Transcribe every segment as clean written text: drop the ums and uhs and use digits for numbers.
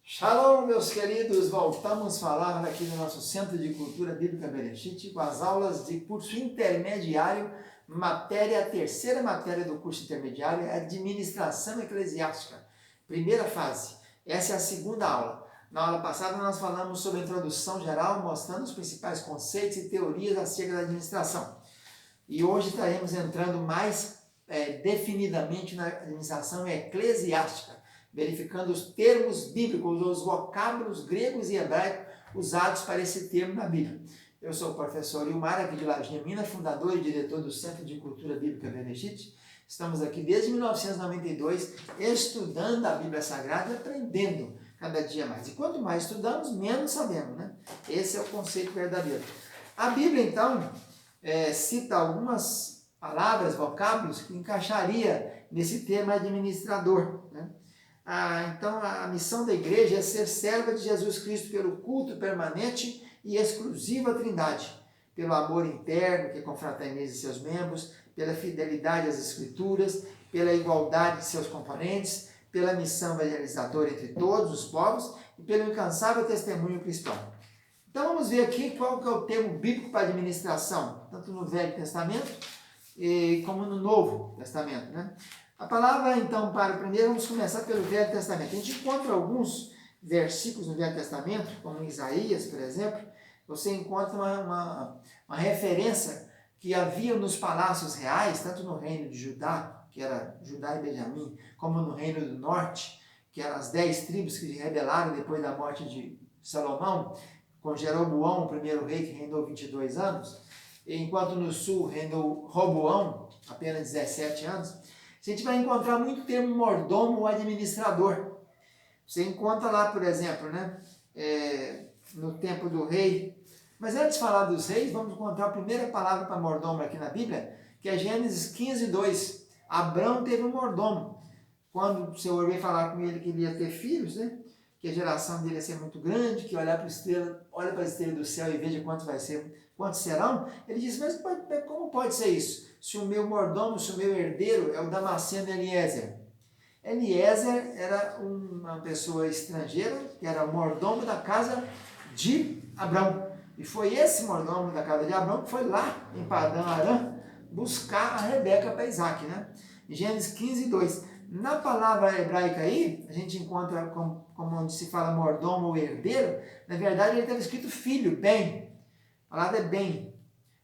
Shalom, meus queridos, voltamos a falar aqui no nosso Centro de Cultura Bíblica Bereshit com as aulas de curso intermediário, terceira matéria do curso intermediário é Administração Eclesiástica, primeira fase. Essa é a segunda aula. Na aula passada nós falamos sobre a introdução geral, mostrando os principais conceitos e teorias acerca da administração. E hoje estaremos entrando mais definidamente na administração eclesiástica, verificando os termos bíblicos, os vocábulos gregos e hebraicos usados para esse termo na Bíblia. Eu sou o professor Ilmar, aqui de Laje Minas, fundador e diretor do Centro de Cultura Bíblica Bereshit. Estamos aqui desde 1992, estudando a Bíblia Sagrada e aprendendo cada dia mais. E quanto mais estudamos, menos sabemos, né? Esse é o conceito verdadeiro. A Bíblia, então, cita algumas palavras, vocábulos, que encaixaria nesse termo administrador, né? Então, a missão da igreja é ser serva de Jesus Cristo pelo culto permanente e exclusivo à Trindade, pelo amor interno que confraterniza seus membros, pela fidelidade às Escrituras, pela igualdade de seus componentes, pela missão evangelizadora entre todos os povos e pelo incansável testemunho cristão. Então, vamos ver aqui qual que é o termo bíblico para administração, tanto no Velho Testamento como no Novo Testamento, né? A palavra, então, primeiro vamos começar pelo Velho Testamento. A gente encontra alguns versículos no Velho Testamento, como em Isaías, por exemplo, você encontra uma referência que havia nos palácios reais, tanto no reino de Judá, que era Judá e Benjamim, como no reino do norte, que eram as 10 tribos que se rebelaram depois da morte de Salomão, com Jeroboão, o primeiro rei, que reinou 22 anos, enquanto no sul reinou Roboão, apenas 17 anos. A gente vai encontrar muito o termo mordomo ou administrador. Você encontra lá, por exemplo, né, no tempo do rei. Mas antes de falar dos reis, vamos encontrar a primeira palavra para mordomo aqui na Bíblia, que é Gênesis 15, 2. Abrão teve um mordomo. Quando o Senhor veio falar com ele que ele ia ter filhos, né, que a geração dele ia ser muito grande, que olha para a estrela do céu e veja quantos serão, ele disse, mas como pode ser isso? Se o meu mordomo, se o meu herdeiro é o Damasceno Eliezer. Eliezer era uma pessoa estrangeira, que era o mordomo da casa de Abrão. E foi esse mordomo da casa de Abrão que foi lá em Padã Arã buscar a Rebeca para Isaac, né? Gênesis 15, 2. Na palavra hebraica aí, a gente encontra como onde se fala mordomo ou herdeiro, na verdade ele estava escrito filho, bem. A palavra é bem.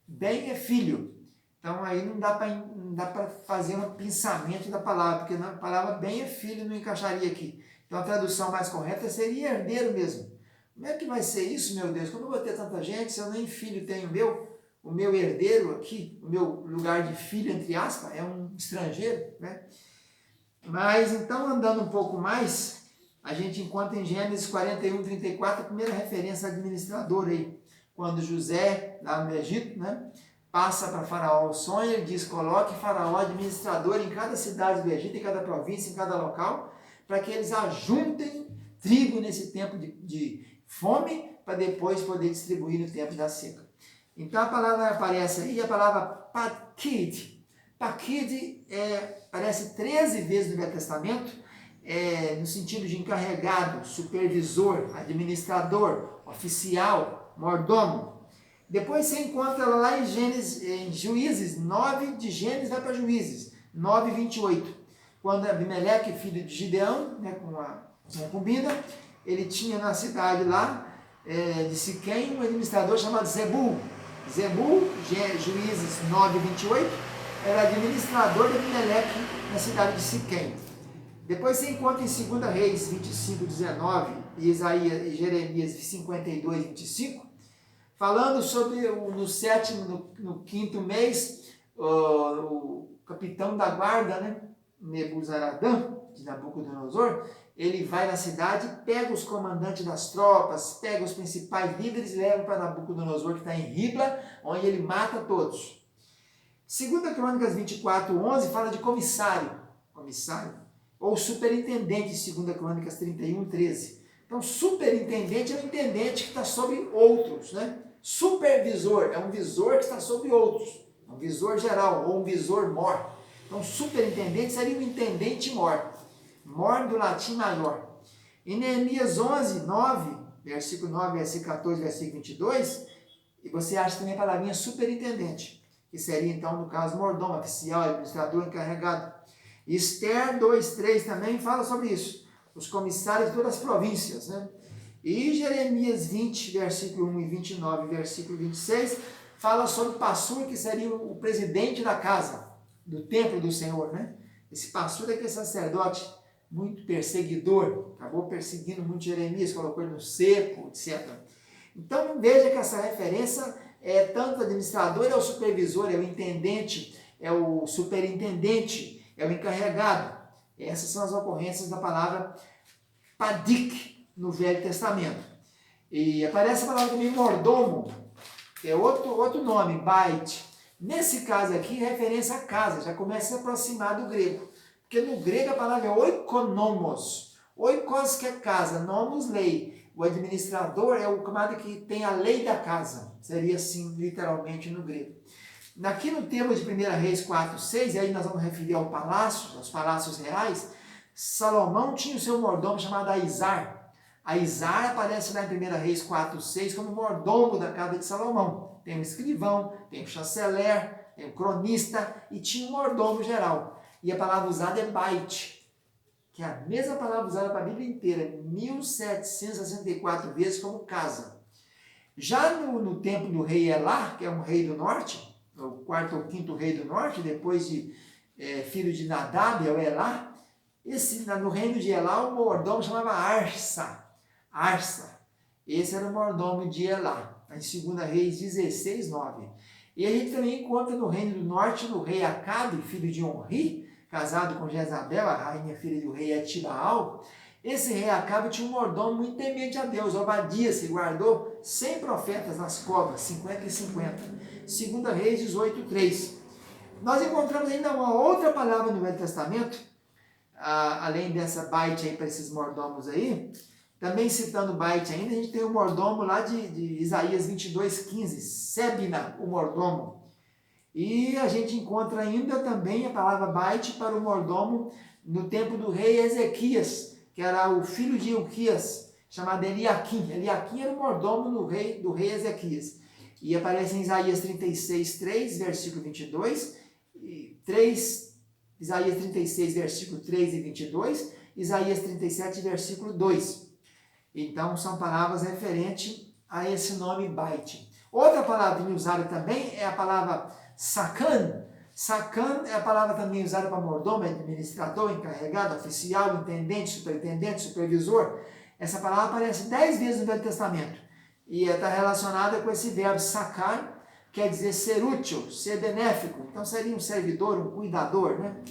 Bem é filho. Então aí não dá para fazer um pensamento da palavra, porque na palavra bem é filho não encaixaria aqui. Então a tradução mais correta seria herdeiro mesmo. Como é que vai ser isso, meu Deus? Como eu vou ter tanta gente se eu nem filho tenho o meu herdeiro aqui, o meu lugar de filho, entre aspas, é um estrangeiro, né? Mas então, andando um pouco mais, a gente encontra em Gênesis 41, 34, a primeira referência administradora aí, quando José, lá no Egito, né, passa para Faraó o sonho, ele diz, coloque Faraó administrador em cada cidade do Egito, em cada província, em cada local, para que eles ajuntem trigo nesse tempo de fome, para depois poder distribuir no tempo da seca. Então a palavra aparece aí, a palavra pakid. Pakid aparece 13 vezes no Velho Testamento, no sentido de encarregado, supervisor, administrador, oficial, mordomo. Depois você encontra ela lá em Juízes, 9 de Gênesis vai para Juízes, 9, 28. Quando Abimeleque, filho de Gideão, né, com a concubina, ele tinha na cidade lá de Siquém um administrador chamado Zebul. Zebul, Juízes 9, 28, era administrador de Abimeleque na cidade de Siquém. Depois você encontra em 2 Reis 25, 19 e Jeremias 52, 25, falando sobre no quinto mês, o capitão da guarda, né, Nebuzaradã, de Nabucodonosor, ele vai na cidade, pega os comandantes das tropas, pega os principais líderes e leva para Nabucodonosor, que está em Ribla, onde ele mata todos. 2 Crônicas 24, 11 fala de comissário, ou superintendente, 2 Crônicas 31, 13. Então, superintendente é um intendente que está sobre outros, né? Supervisor é um visor que está sobre outros, um visor geral ou um visor mor. Então, superintendente seria um intendente mor. Mor do latim maior. Em Neemias 11, 9, versículo 9, versículo 14, versículo 22, e você acha também a palavrinha superintendente, que seria então, no caso, mordomo, oficial, administrador, encarregado. Esther 2:3 também fala sobre isso, os comissários de todas as províncias, né? E Jeremias 20, versículo 1 e 29, versículo 26, fala sobre o passur, que seria o presidente da casa, do templo do Senhor, né? Esse passur é aquele sacerdote muito perseguidor, acabou perseguindo muito Jeremias, colocou ele no seco, etc. Então veja que essa referência é tanto o administrador, é o supervisor, é o intendente, é o superintendente, é o encarregado. Essas são as ocorrências da palavra padik no Velho Testamento. E aparece a palavra também mordomo, que é outro nome, bait. Nesse caso aqui, referência à casa, já começa a se aproximar do grego. Porque no grego a palavra é oikonomos. Oikos que é casa, nomos lei. O administrador é o camarada que tem a lei da casa. Seria assim, literalmente, no grego. Aqui no tema de 1 Reis 4:6, e aí nós vamos referir ao palácio, aos palácios reais, Salomão tinha o seu mordomo chamado Aizar. Aizar aparece lá em 1 Reis 4:6 como mordomo da casa de Salomão. Tem um escrivão, tem um chanceler, tem um cronista e tinha um mordomo geral. E a palavra usada é bait, que é a mesma palavra usada para a Bíblia inteira, 1764 vezes como casa. Já no tempo do rei Elá, que é um rei do norte, o quarto ou quinto rei do norte, depois de filho de Nadab, é o Elá, no reino de Elá o mordomo chamava Arsa. Arsa. Esse era o mordomo de Elá, em 2 Reis 16:9. E a gente também encontra no reino do norte, no rei Acabe, filho de Onri, casado com Jezabel, a rainha filha do rei Etibaal. Esse rei Acabe tinha um mordomo muito temente a Deus, Obadias, que guardou 100 profetas nas covas, 50 e 50. 2 Reis 18:3. Nós encontramos ainda uma outra palavra no Velho Testamento, além dessa bait aí para esses mordomos aí, também citando bait ainda, a gente tem o mordomo lá de Isaías 22:15, Sebna, o mordomo. E a gente encontra ainda também a palavra bait para o mordomo no tempo do rei Ezequias, que era o filho de Ilquias, chamado Eliaquim. Eliaquim era o mordomo do rei Ezequias. E aparece em Isaías 36:3, versículo 22, Isaías 36, versículo 3 e 22, Isaías 37, versículo 2. Então, são palavras referentes a esse nome bait. Outra palavra usada também é a palavra sacan. Sacan é a palavra também usada para mordomo, administrador, encarregado, oficial, intendente, superintendente, supervisor. Essa palavra aparece 10 vezes no Velho Testamento. E está relacionada com esse verbo sacar, quer dizer ser útil, ser benéfico. Então seria um servidor, um cuidador, né?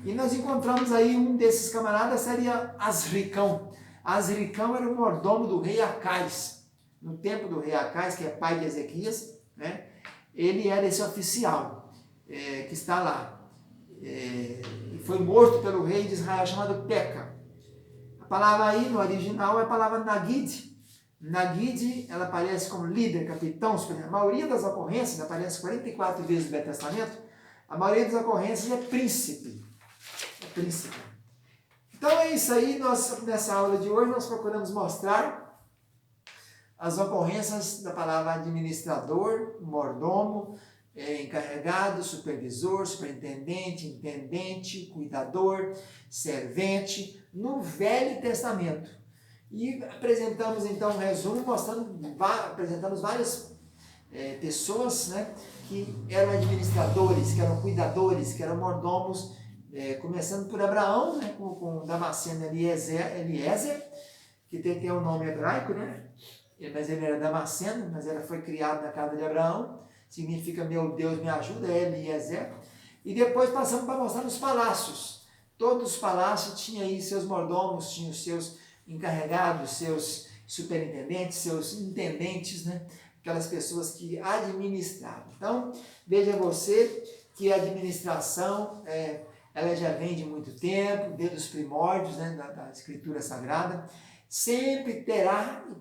E nós encontramos aí um desses camaradas, seria Asricão. Asricão era o mordomo do rei Acais. No tempo do rei Acais, que é pai de Ezequias, né? Ele era esse oficial que está lá. E foi morto pelo rei de Israel chamado Peca. A palavra aí no original é a palavra Nagid. Nagid, ela aparece como líder, capitão, a maioria das ocorrências, aparece 44 vezes no Velho Testamento, a maioria das ocorrências é príncipe. É príncipe. Então é isso aí, nessa aula de hoje nós procuramos mostrar as ocorrências da palavra administrador, mordomo, encarregado, supervisor, superintendente, intendente, cuidador, servente, no Velho Testamento. E apresentamos então um resumo, apresentamos várias pessoas, né, que eram administradores, que eram cuidadores, que eram mordomos, começando por Abraão, né, com Damasceno Eliezer, que tem o nome hebraico, né, mas ele era Damasceno, mas foi criado na casa de Abraão, significa meu Deus me ajuda, Eliezer. E depois passamos para mostrar os palácios. Todos os palácios tinham aí seus mordomos, tinham os seus encarregados, seus superintendentes, seus intendentes, né? Aquelas pessoas que administravam. Então, veja você que a administração, ela já vem de muito tempo, desde os primórdios, né, da Escritura Sagrada. Sempre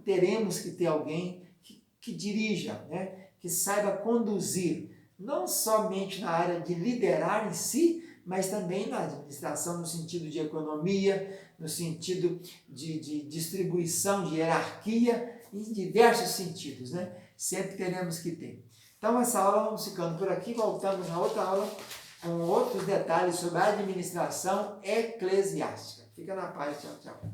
teremos que ter alguém que dirija, né? Que saiba conduzir, não somente na área de liderar em si, mas também na administração no sentido de economia, no sentido de distribuição, de hierarquia, em diversos sentidos, né? Sempre teremos que ter. Então, essa aula vamos ficando por aqui, voltamos na outra aula com outros detalhes sobre a administração eclesiástica. Fica na paz, tchau, tchau.